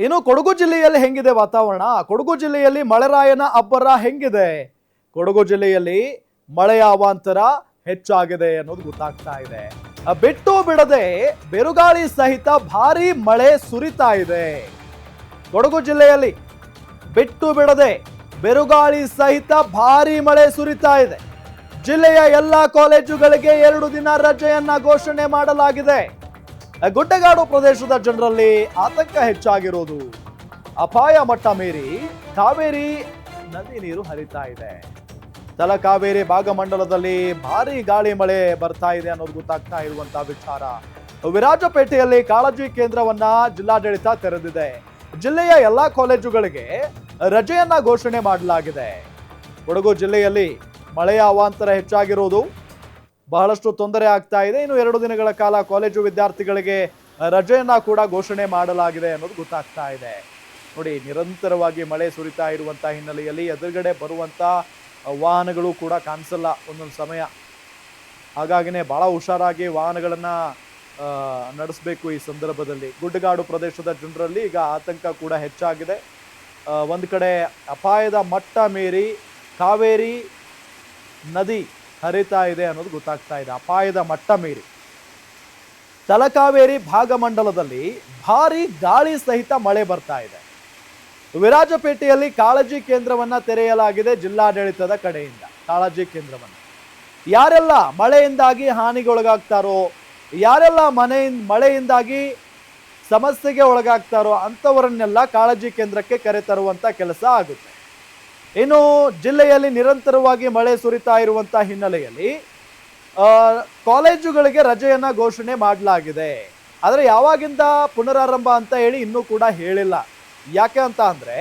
ಇನ್ನು ಕೊಡಗು ಜಿಲ್ಲೆಯಲ್ಲಿ ಹೆಂಗಿದೆ ವಾತಾವರಣ? ಕೊಡಗು ಜಿಲ್ಲೆಯಲ್ಲಿ ಮಳೆರಾಯನ ಅಬ್ಬರ ಹೆಂಗಿದೆ? ಕೊಡಗು ಜಿಲ್ಲೆಯಲ್ಲಿ ಮಳೆಯ ಅವಾಂತರ ಹೆಚ್ಚಾಗಿದೆ ಅನ್ನೋದು ಗೊತ್ತಾಗ್ತಾ ಇದೆ. ಬಿಟ್ಟು ಬಿಡದೆ ಬಿರುಗಾಳಿ ಸಹಿತ ಭಾರಿ ಮಳೆ ಸುರಿತಾ ಇದೆ. ಕೊಡಗು ಜಿಲ್ಲೆಯಲ್ಲಿ ಬಿಟ್ಟು ಬಿಡದೆ ಬಿರುಗಾಳಿ ಸಹಿತ ಭಾರಿ ಮಳೆ ಸುರಿತಾ ಇದೆ. ಜಿಲ್ಲೆಯ ಎಲ್ಲಾ ಕಾಲೇಜುಗಳಿಗೆ 2 ದಿನ ರಜೆಯನ್ನ ಘೋಷಣೆ ಮಾಡಲಾಗಿದೆ. ಗುಡ್ಡಗಾಡು ಪ್ರದೇಶದ ಜನರಲ್ಲಿ ಆತಂಕ ಹೆಚ್ಚಾಗಿರೋದು. ಅಪಾಯ ಮಟ್ಟ ಮೀರಿ ಕಾವೇರಿ ನದಿ ನೀರು ಹರಿತಾ ಇದೆ. ತಲಕಾವೇರಿ ಭಾಗಮಂಡಲದಲ್ಲಿ ಭಾರಿ ಗಾಳಿ ಮಳೆ ಬರ್ತಾ ಇದೆ ಅನ್ನೋದು ಗೊತ್ತಾಗ್ತಾ ಇರುವಂತಹ ವಿಚಾರ. ವಿರಾಜಪೇಟೆಯಲ್ಲಿ ಕಾಳಜಿ ಕೇಂದ್ರವನ್ನ ಜಿಲ್ಲಾಡಳಿತ ತೆರೆದಿದೆ. ಜಿಲ್ಲೆಯ ಎಲ್ಲಾ ಕಾಲೇಜುಗಳಿಗೆ ರಜೆಯನ್ನ ಘೋಷಣೆ ಮಾಡಲಾಗಿದೆ. ಕೊಡಗು ಜಿಲ್ಲೆಯಲ್ಲಿ ಮಳೆಯ ಅವಾಂತರ ಹೆಚ್ಚಾಗಿರುವುದು ಬಹಳಷ್ಟು ತೊಂದರೆ ಆಗ್ತಾ ಇದೆ. ಇನ್ನು 2 ದಿನಗಳ ಕಾಲ ಕಾಲೇಜು ವಿದ್ಯಾರ್ಥಿಗಳಿಗೆ ರಜೆಯನ್ನ ಕೂಡ ಘೋಷಣೆ ಮಾಡಲಾಗಿದೆ ಅನ್ನೋದು ಗೊತ್ತಾಗ್ತಾ ಇದೆ. ನೋಡಿ, ನಿರಂತರವಾಗಿ ಮಳೆ ಸುರಿತಾ ಇರುವಂತಹ ಹಿನ್ನೆಲೆಯಲ್ಲಿ ಎದುರುಗಡೆ ಬರುವಂತ ವಾಹನಗಳು ಕೂಡ ಕಾಣಿಸಲ್ಲ ಒಂದೊಂದು ಸಮಯ. ಹಾಗಾಗಿನೇ ಬಹಳ ಹುಷಾರಾಗಿ ವಾಹನಗಳನ್ನ ನಡೆಸಬೇಕು ಈ ಸಂದರ್ಭದಲ್ಲಿ. ಗುಡ್ಡಗಾಡು ಪ್ರದೇಶದ ಜನರಲ್ಲಿ ಈಗ ಆತಂಕ ಕೂಡ ಹೆಚ್ಚಾಗಿದೆ. ಒಂದು ಕಡೆ ಅಪಾಯದ ಮಟ್ಟ ಮೀರಿ ಕಾವೇರಿ ನದಿ ಹರಿತಾ ಇದೆ ಅನ್ನೋದು ಗೊತ್ತಾಗ್ತಾ ಇದೆ. ಅಪಾಯದ ಮಟ್ಟ ಮೀರಿ ತಲಕಾವೇರಿ ಭಾಗಮಂಡಲದಲ್ಲಿ ಭಾರಿ ಗಾಳಿ ಸಹಿತ ಮಳೆ ಬರ್ತಾ ಇದೆ. ವಿರಾಜಪೇಟೆಯಲ್ಲಿ ಕಾಳಜಿ ಕೇಂದ್ರವನ್ನ ತೆರೆಯಲಾಗಿದೆ ಜಿಲ್ಲಾಡಳಿತದ ಕಡೆಯಿಂದ. ಕಾಳಜಿ ಕೇಂದ್ರವನ್ನ ಯಾರೆಲ್ಲ ಮಳೆಯಿಂದಾಗಿ ಹಾನಿಗೊಳಗಾಗ್ತಾರೋ, ಯಾರೆಲ್ಲ ಮಳೆಯಿಂದಾಗಿ ಸಮಸ್ಯೆಗೆ ಒಳಗಾಗ್ತಾರೋ ಅಂಥವರನ್ನೆಲ್ಲ ಕಾಳಜಿ ಕೇಂದ್ರಕ್ಕೆ ಕರೆತರುವಂತ ಕೆಲಸ ಆಗುತ್ತೆ. ಇನ್ನು ಜಿಲ್ಲೆಯಲ್ಲಿ ನಿರಂತರವಾಗಿ ಮಳೆ ಸುರಿತಾ ಇರುವಂತಹ ಹಿನ್ನೆಲೆಯಲ್ಲಿ ಕಾಲೇಜುಗಳಿಗೆ ರಜೆಯನ್ನ ಘೋಷಣೆ ಮಾಡಲಾಗಿದೆ. ಆದರೆ ಯಾವಾಗಿಂದ ಪುನರಾರಂಭ ಅಂತ ಹೇಳಿ ಇನ್ನೂ ಕೂಡ ಹೇಳಿಲ್ಲ. ಯಾಕೆ ಅಂತ ಅಂದ್ರೆ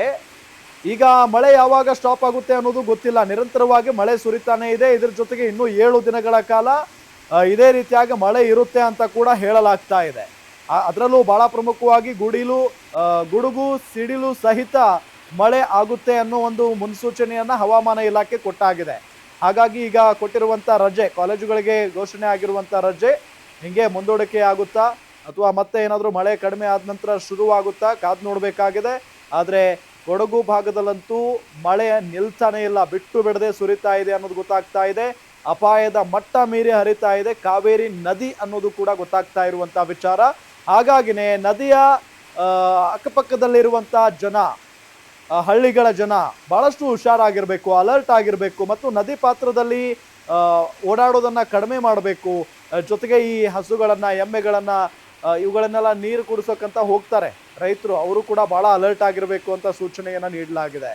ಈಗ ಮಳೆ ಯಾವಾಗ ಸ್ಟಾಪ್ ಆಗುತ್ತೆ ಅನ್ನೋದು ಗೊತ್ತಿಲ್ಲ. ನಿರಂತರವಾಗಿ ಮಳೆ ಸುರಿತಾನೆ ಇದೆ. ಇದ್ರ ಜೊತೆಗೆ ಇನ್ನೂ 7 ದಿನಗಳ ಕಾಲ ಇದೇ ರೀತಿಯಾಗಿ ಮಳೆ ಇರುತ್ತೆ ಅಂತ ಕೂಡ ಹೇಳಲಾಗ್ತಾ ಇದೆ. ಅದರಲ್ಲೂ ಬಹಳ ಪ್ರಮುಖವಾಗಿ ಗುಡುಗು ಸಿಡಿಲು ಸಹಿತ ಮಳೆ ಆಗುತ್ತೆ ಅನ್ನೋ ಒಂದು ಮುನ್ಸೂಚನೆಯನ್ನ ಹವಾಮಾನ ಇಲಾಖೆ ಕೊಟ್ಟಾಗಿದೆ. ಹಾಗಾಗಿ ಈಗ ಕೊಟ್ಟಿರುವಂತ ರಜೆ, ಕಾಲೇಜುಗಳಿಗೆ ಘೋಷಣೆ ಆಗಿರುವಂತ ರಜೆ ಹಿಂಗೆ ಮುಂದೂಡಿಕೆ ಆಗುತ್ತಾ ಅಥವಾ ಮತ್ತೆ ಏನಾದರೂ ಮಳೆ ಕಡಿಮೆ ಆದ ನಂತರ ಶುರುವಾಗುತ್ತಾ ಕಾದು ನೋಡಬೇಕಾಗಿದೆ. ಆದರೆ ಕೊಡಗು ಭಾಗದಲ್ಲಂತೂ ಮಳೆ ನಿಲ್ತಾನೆ ಇಲ್ಲ, ಬಿಟ್ಟು ಬಿಡದೆ ಸುರಿತಾ ಇದೆ ಅನ್ನೋದು ಗೊತ್ತಾಗ್ತಾ ಇದೆ. ಅಪಾಯದ ಮಟ್ಟ ಮೀರಿ ಹರಿತಾ ಇದೆ ಕಾವೇರಿ ನದಿ ಅನ್ನೋದು ಕೂಡ ಗೊತ್ತಾಗ್ತಾ ಇರುವಂತ ವಿಚಾರ. ಹಾಗಾಗಿನೇ ನದಿಯ ಅಕ್ಕಪಕ್ಕದಲ್ಲಿರುವಂತಹ ಜನ, ಹಳ್ಳಿಗಳ ಜನ ಬಹಳಷ್ಟು ಹುಷಾರಾಗಿರ್ಬೇಕು, ಅಲರ್ಟ್ ಆಗಿರಬೇಕು ಮತ್ತು ನದಿ ಪಾತ್ರದಲ್ಲಿ ಓಡಾಡೋದನ್ನ ಕಡಿಮೆ ಮಾಡಬೇಕು. ಜೊತೆಗೆ ಈ ಹಸುಗಳನ್ನ, ಎಮ್ಮೆಗಳನ್ನ ಇವುಗಳನ್ನೆಲ್ಲ ನೀರು ಕುಡಿಸೋಕಂತ ಹೋಗ್ತಾರೆ ರೈತರು, ಅವರು ಕೂಡ ಬಹಳ ಅಲರ್ಟ್ ಆಗಿರಬೇಕು ಅಂತ ಸೂಚನೆಯನ್ನ ನೀಡಲಾಗಿದೆ.